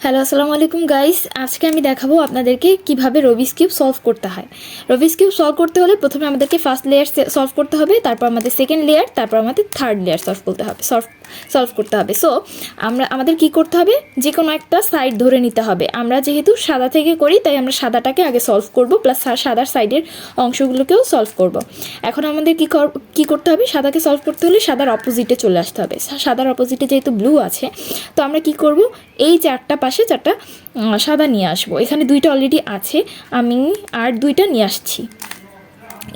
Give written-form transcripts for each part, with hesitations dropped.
Hello, আসসালামু আলাইকুম guys. আজকে আমি দেখাবো আপনাদেরকে কিভাবে রুবিক্স কিউব সলভ করতে হয়। রুবিক্স কিউব সলভ করতে হলে প্রথমে আমাদেরকে ফার্স্ট লেয়ার সলভ করতে হবে, তারপর আমাদের সেকেন্ড লেয়ার, তারপর আমাদের থার্ড লেয়ার সলভ করতে হবে। সো আমাদের কি করতে হবে, যে কোনো একটা সাইড ধরে নিতে হবে। আমরা যেহেতু সাদা থেকে করি তাই আমরা সাদাটাকে আগে সলভ করব, প্লাস সাদার সাইডের অংশগুলোকেও সলভ করব। এখন আমাদের কি করতে হবে, সাদাকে সলভ করতে হলে সাদার অপোজিটে চলে আসতে হবে। সাদার অপোজিটে যেহেতু ব্লু আছে, তো আমরা কি করব, এই চারটা পাশে চারটা সাদা নিয়ে আসবো। এখানে দুইটা অলরেডি আছে, আমি আর দুইটা নিয়ে আসছি।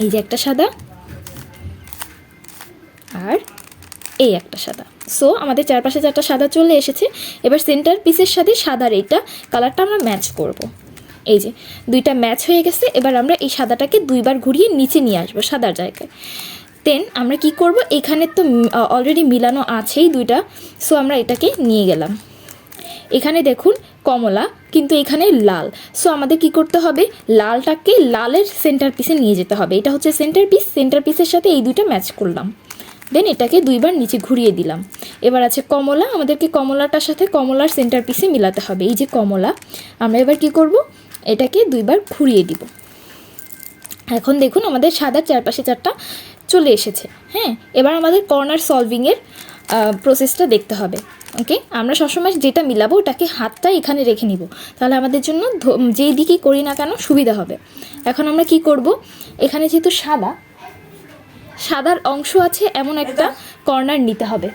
এই যে একটা সাদা আর এই একটা সাদা। সো আমাদের চারপাশে চারটা সাদা চলে এসেছে। এবার সেন্টার পিসের সাথে সাদার এইটা কালারটা আমরা ম্যাচ করব। এই যে দুইটা ম্যাচ হয়ে গেছে। এবার আমরা এই সাদাটাকে দুইবার ঘুরিয়ে নিচে নিয়ে আসবো সাদার জায়গায়। দেন আমরা কি করব, এখানে তো অলরেডি মিলানো আছেই দুইটা, সো আমরা এটাকে নিয়ে গেলাম। এখানে দেখুন কমলা, কিন্তু এখানে লাল। সো আমাদের কি করতে হবে, লালটাকে লালের সেন্টার পিসে নিয়ে যেতে হবে। এটা হচ্ছে সেন্টার পিসের সাথে এই দুইটা ম্যাচ করলাম। দেন এটাকে দুইবার নিচে ঘুরিয়ে দিলাম। এবার আছে কমলা, আমাদেরকে কমলাটার সাথে কমলার সেন্টার পিসে মিলাতে হবে। এই যে কমলা, আমরা এবার কি করব, এটাকে দুইবার ঘুরিয়ে দিব। এখন দেখুন আমাদের সাদার চারপাশে চারটা চলে এসেছে। হ্যাঁ, এবার আমাদের কর্নার সলভিংয়ের প্রসেসটা দেখতে হবে। ওকে, আমরা সবসময় যেটা মিলাবো ওটাকে হাতটা এখানে রেখে নিব, তাহলে আমাদের জন্য যেই দিকেই করি না কেন সুবিধা হবে। এখন আমরা কি করব, এখানে যেহেতু সাদার অংশ আছে এমন একটা কর্নার নিতে হবে।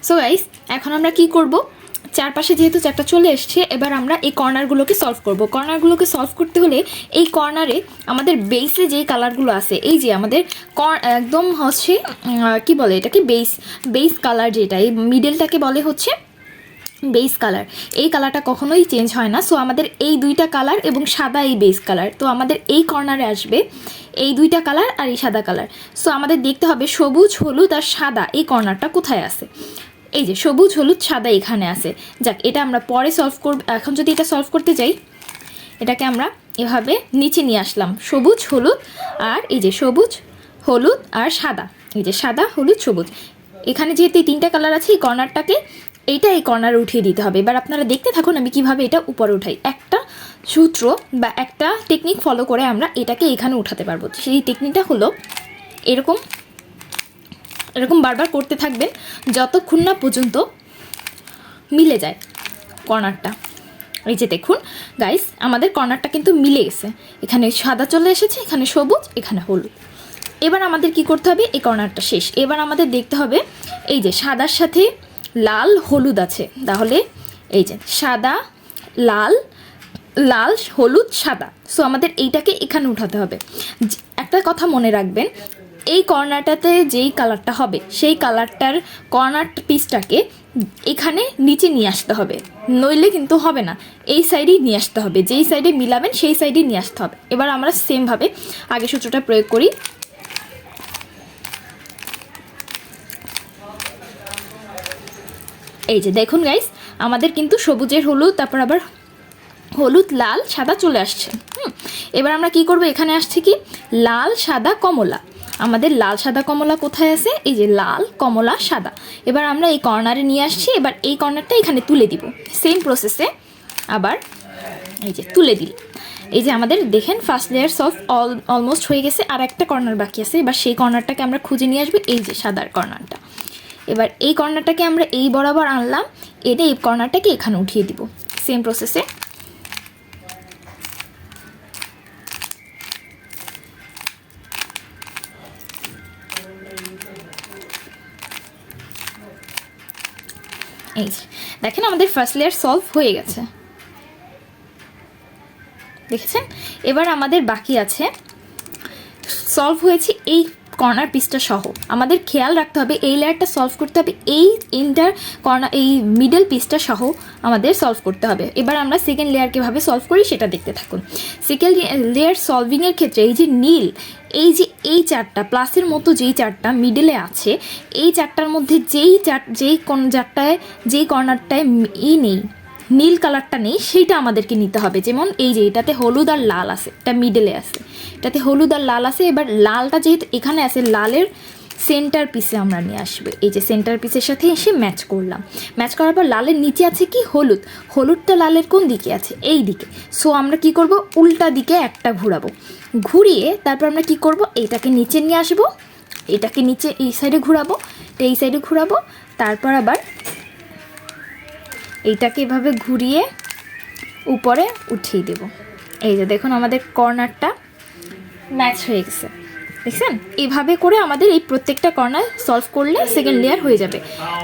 সো গাইস, এখন আমরা কি করব, চারপাশে যেহেতু চারটা চলে এসছে, এবার আমরা এই কর্নারগুলোকে সলভ করব। কর্নারগুলোকে সলভ করতে হলে এই কর্নারে আমাদের বেসে যেই কালারগুলো আছে, এই যে আমাদের একদম হচ্ছে কি বলে এটাকে, বেস কালার, যেটা এই মিডলটাকে বলে হচ্ছে বেস কালার। এই কালারটা কখনোই চেঞ্জ হয় না। সো আমাদের এই দুইটা কালার এবং সাদা এই বেস কালার, তো আমাদের এই কর্নারে আসবে এই দুইটা কালার আর এই সাদা কালার। সো আমাদের দেখতে হবে সবুজ, হলুদ আর সাদা এই কর্নারটা কোথায় আছে। এই যে সবুজ, হলুদ, সাদা এখানে আছে। যাক, এটা আমরা পরে সলভ করব। এখন যদি এটা সলভ করতে যাই, এটাকে আমরা এভাবে নিচে নিয়ে আসলাম, সবুজ, হলুদ আর এই যে সবুজ, হলুদ আর সাদা। এই যে সাদা, হলুদ, সবুজ, এখানে যেহেতু এই তিনটা কালার আছে, এই কর্নারটাকে এই কর্নারে উঠিয়ে দিতে হবে। এবার আপনারা দেখতে থাকুন আমি কিভাবে এটা উপরে উঠাই। একটা সূত্র বা একটা টেকনিক ফলো করে আমরা এটাকে এখানে উঠাতে পারবো। সেই টেকনিকটা হলো এরকম বারবার করতে থাকবেন যতক্ষণ না পর্যন্ত মিলে যায় কর্নারটা। এই যে দেখুন গাইস, আমাদের কর্নারটা কিন্তু মিলে গেছে। এখানে সাদা চলে এসেছে, এখানে সবুজ, এখানে হলুদ। এবার আমাদের কি করতে হবে, এই কর্নারটা শেষ। এবার আমাদের দেখতে হবে এই যে সাদার সাথে লাল, হলুদ আছে, তাহলে এই যে সাদা, লাল, লাল, হলুদ, সাদা। সো আমাদের এইটাকে এখানে উঠাতে হবে। একটা কথা মনে রাখবেন, এই কর্নারটাতে যেই কালারটা হবে সেই কালারটার কর্নার পিসটাকে এখানে নিচে নিয়ে আসতে হবে, নইলে কিন্তু হবে না। এই সাইডেই নিয়ে আসতে হবে, যেই সাইডে মিলাবেন সেই সাইডেই নিয়ে আসতে হবে। এবার আমরা সেমভাবে আগে সূত্রটা প্রয়োগ করি। এই যে দেখুন গাইস, আমাদের কিন্তু সবুজের হলুদ, তারপর আবার হলুদ, লাল, সাদা চলে আসছে। এবার আমরা কি করব, এখানে আসছে কি লাল, সাদা, কমলা। আমাদের লাল, সাদা, কমলা কোথায় আছে, এই যে লাল, কমলা, সাদা। এবার আমরা এই কর্নারে নিয়ে আসছি। এবার এই কর্নারটা এখানে তুলে দিব। সেম প্রসেসে আবার এই যে তুলে দিল। এই যে আমাদের দেখেন ফার্স্ট লেয়ার সলভ অলমোস্ট হয়ে গেছে, আর একটা কর্নার বাকি আছে। এবার সেই কর্নারটাকে আমরা খুঁজে নিয়ে আসবো, এই যে সাদার কর্নারটা। এবার এই কর্নারটাকে আমরা এই বরাবর আনলাম, এনে এই কর্নারটাকে এখানে উঠিয়ে দিব। সেম প্রসেসে এই যে দেখেন আমাদের ফার্স্ট লেয়ার সলভ হয়ে গেছে, দেখেছেন। এবার আমাদের বাকি আছে, সলভ হয়েছে এই কর্নার পিসটা সহ। আমাদের খেয়াল রাখতে হবে এই লেয়ারটা সলভ করতে হবে, এই এই মিডল পিসটা সহ আমাদের সলভ করতে হবে। এবার আমরা সেকেন্ড লেয়ার কীভাবে সলভ করি সেটা দেখতে থাকুন। সেকেন্ড লেয়ার সলভিংয়ের ক্ষেত্রে এই যে নীল, এই যে এই চারটা প্লাসের মতো যেই চারটা মিডলে আছে, এই চারটার মধ্যে যেই কর্নারটায় নেই, নীল কালারটা নেই, সেইটা আমাদেরকে নিতে হবে। যেমন এই যে এটাতে হলুদ আর লাল আছে, এটা মিডলে আছে, এটাতে হলুদ আর লাল আছে। এবার লালটা যেহেতু এখানে আছে, লালের সেন্টার পিসে আমরা নিয়ে আসবো। এই যে সেন্টার পিসের সাথে এসে ম্যাচ করলাম। ম্যাচ করার পর লালের নিচে আছে কি হলুদ, হলুদটা লালের কোন দিকে আছে, এই দিকে। সো আমরা কি করব, উল্টা দিকে একটা ঘোরাবো, ঘুরিয়ে তারপর আমরা কি করব, এইটাকে নিচে নিয়ে আসবো, এটাকে নিচে এই সাইডে ঘোরাবো, এই সাইডে ঘোরাবো, তারপর আবার এইটাকে এভাবে ঘুরিয়ে উপরে উঠিয়ে দেব। এই যে দেখুন আমাদের কর্নারটা ম্যাচ হয়ে গেছে, দেখছেন? এইভাবে করে আমাদের এই প্রত্যেকটা কর্নার সলভ করলে সেকেন্ড লেয়ার হয়ে যাবে।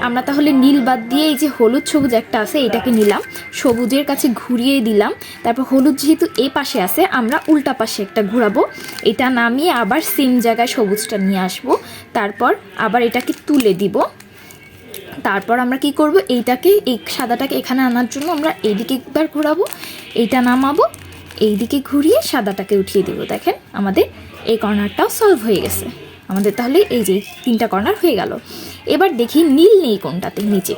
আমরা তাহলে নীল বাদ দিয়ে এই যে হলুদ সবুজ একটা আছে এটাকে নিলাম, সবুজের কাছে ঘুরিয়ে দিলাম, তারপর হলুদ যেহেতু এই পাশে আছে আমরা উল্টা পাশে একটা ঘোরাবো, এটা নামিয়ে আবার সেম জায়গায় সবুজটা নিয়ে আসবো, তারপর আবার এটাকে তুলে দিব। তারপর আমরা কি করব, এইটাকে এই সাদাটাকে এখানে আনার জন্য আমরা এইদিকে একবার ঘোরাবো, এইটা নামাবো, এইদিকে ঘুরিয়ে সাদাটাকে উঠিয়ে দেবো। দেখেন আমাদের এই কর্নারটাও সলভ হয়ে গেছে। আমাদের তাহলে এই যে 3টা কর্নার হয়ে গেল। এবার দেখি নীল নেই কোনটাতে, নিচে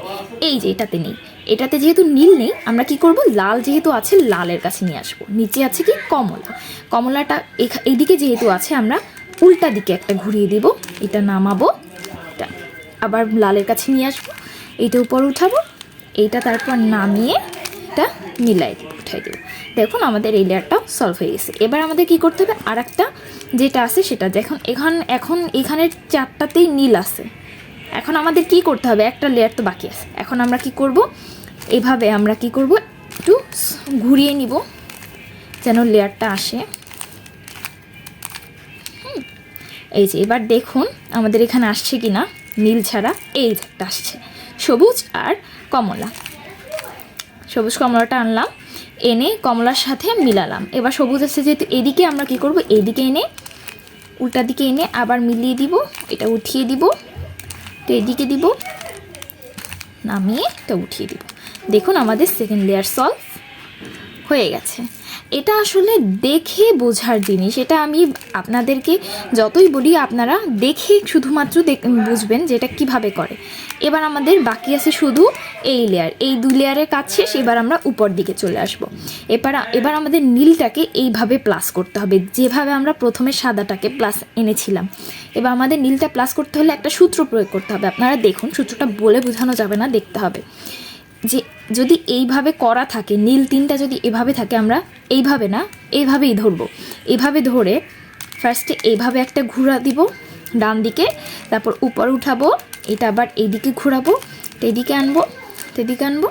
এই যে এটাতে নেই। এটাতে যেহেতু নীল নেই আমরা কি করব, লাল যেহেতু আছে লালের কাছে নিয়ে আসবো। নিচে আছে কি কমলা, কমলাটা এইদিকে যেহেতু আছে আমরা উল্টা দিকে একটা ঘুরিয়ে দিব, এটা নামাবো, এটা আবার লালের কাছে নিয়ে আসবো, এইটা উপর উঠাবো, এইটা তারপর নামিয়ে এটা মিলাই দেবো, উঠাই দেবো। দেখুন আমাদের এই লেয়ারটাও সলভ হয়ে গেছে। এবার আমাদের কি করতে হবে, আর একটা যেটা আছে সেটা দেখুন, এখন এখানের 4টাতেই নীল আছে। এখন আমাদের কি করতে হবে, একটা লেয়ার তো বাকি আছে। এখন আমরা কি করব, এইভাবে আমরা কি করব, একটু ঘুরিয়ে নিব যেন লেয়ারটা আসে। এই যে এবার দেখুন আমাদের এখানে আসছে কি না, নীল ছাড়া এই একটা আসছে, সবুজ আর কমলা। সবুজ কমলাটা আনলাম, এনে কমলার সাথে মিলালাম। এবার সবুজ আছে যেহেতু এদিকে আমরা কি করব, এইদিকে এনে উল্টা দিকে এনে আবার মিলিয়ে দিব, এটা উঠিয়ে দিব, তো এদিকে দিব, নামিয়ে এটা উঠিয়ে দিব। দেখুন আমাদের সেকেন্ড লেয়ার সলভ হয়ে গেছে। এটা আসলে দেখে বোঝার জিনিস, এটা আমি আপনাদেরকে যতই বলি আপনারা দেখে শুধুমাত্র বুঝবেন যে এটা কীভাবে করে। এবার আমাদের বাকি আছে শুধু এই লেয়ার, এই 2 লেয়ারের কাজ শেষ। এবার আমরা উপর দিকে চলে আসব। এবার আমাদের নীলটাকে এইভাবে প্লাস করতে হবে, যেভাবে আমরা প্রথমে সাদাটাকে প্লাস এনেছিলাম। এবার আমাদের নীলটা প্লাস করতে হলে একটা সূত্র প্রয়োগ করতে হবে। আপনারা দেখুন, সূত্রটা বলে বোঝানো যাবে না, দেখতে হবে। যে যদি এইভাবে করা থাকে, নীল 3টা যদি এভাবে থাকে, আমরা এইভাবে না এইভাবেই ধরবো। এইভাবে ধরে ফার্স্টে এইভাবে একটা ঘোরা দিব ডান দিকে, তারপর উপর উঠাবো, এটা আবার এইদিকে ঘোরাবো, এদিকে আনবো, এদিকে আনবো,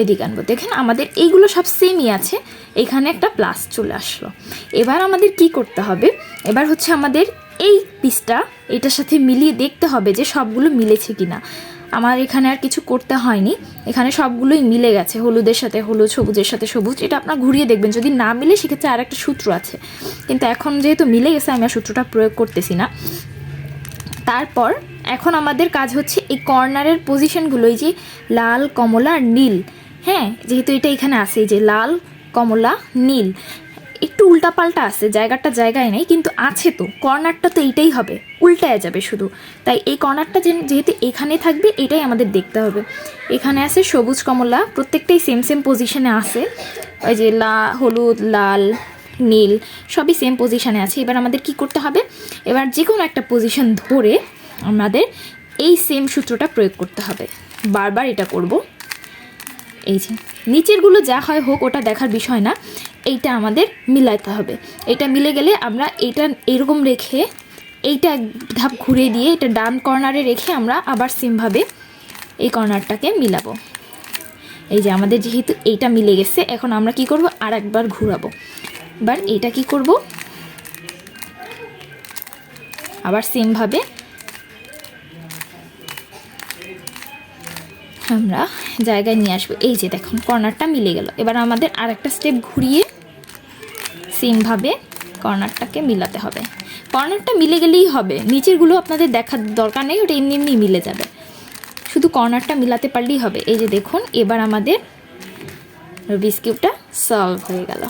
এদিকে আনবো। দেখেন আমাদের এইগুলো সব সেমই আছে, এখানে একটা প্লাস চলে আসলো। এবার আমাদের কি করতে হবে, এবার হচ্ছে আমাদের এই পিসটা এটার সাথে মিলিয়ে দেখতে হবে যে সবগুলো মিলেছে কিনা। আমার এখানে আর কিছু করতে হয়নি, এখানে সবগুলোই মিলে গেছে, হলুদের সাথে হলুদ, সবুজের সাথে সবুজ। এটা আপনার ঘুরিয়ে দেখবেন, যদি না মিলে সেক্ষেত্রে আর একটা সূত্র আছে, কিন্তু এখন যেহেতু মিলে গেছে আমি আর সূত্রটা প্রয়োগ করতেছি না। তারপর এখন আমাদের কাজ হচ্ছে এই কর্নারের পজিশনগুলো, এই যে লাল, কমলা আর নীল, হ্যাঁ যেহেতু এটা এখানে আছে, এই যে লাল, কমলা, নীল, একটু উল্টাপাল্টা আছে, জায়গাটা জায়গায় নেই কিন্তু আছে, তো কর্নারটা তো এইটাই হবে, উল্টায় যাবে শুধু। তাই এই কর্নারটা যেহেতু এখানে থাকবে এটাই আমাদের দেখতে হবে। এখানে আছে সবুজ, কমলা, প্রত্যেকটাই সেম পজিশনে আছে, ওই যে হলুদ, লাল, নীল সবই সেম পজিশনে আছে। এবার আমাদের কি করতে হবে, এবার যে কোনো একটা পজিশন ধরে আমাদের এই সেম সূত্রটা প্রয়োগ করতে হবে। বারবার এটা করব। এই যে নিচেরগুলো যা হয় হোক ওটা দেখার বিষয় না, এইটা আমাদের মিলাইতে হবে। এটা মিলে গেলে আমরা এইটা এরকম রেখে এইটা এক ধাপ ঘুরে দিয়ে এটা ডান কর্নারে রেখে আমরা আবার সেমভাবে এই কর্নারটাকে মিলাবো। এই যে আমাদের যেহেতু এইটা মিলে গেছে, এখন আমরা কি করব, আর একবার ঘুরাবো। এবার এইটা কি করব, আবার সেমভাবে আমরা জায়গায় নিয়ে আসবো। এই যে দেখুন কর্নারটা মিলে গেল। এবার আমাদের আর একটা স্টেপ ঘুরিয়ে সেমভাবে কর্নারটাকে মিলাতে হবে। কর্নারটা মিলে গেলেই হবে, নিচেরগুলো আপনাদের দেখার দরকার নেই, ওটা এমনি এমনি মিলে যাবে, শুধু কর্নারটা মিলাতে পারলেই হবে। এই যে দেখুন এবার আমাদের রুবিক্স কিউবটা সলভ হয়ে গেল।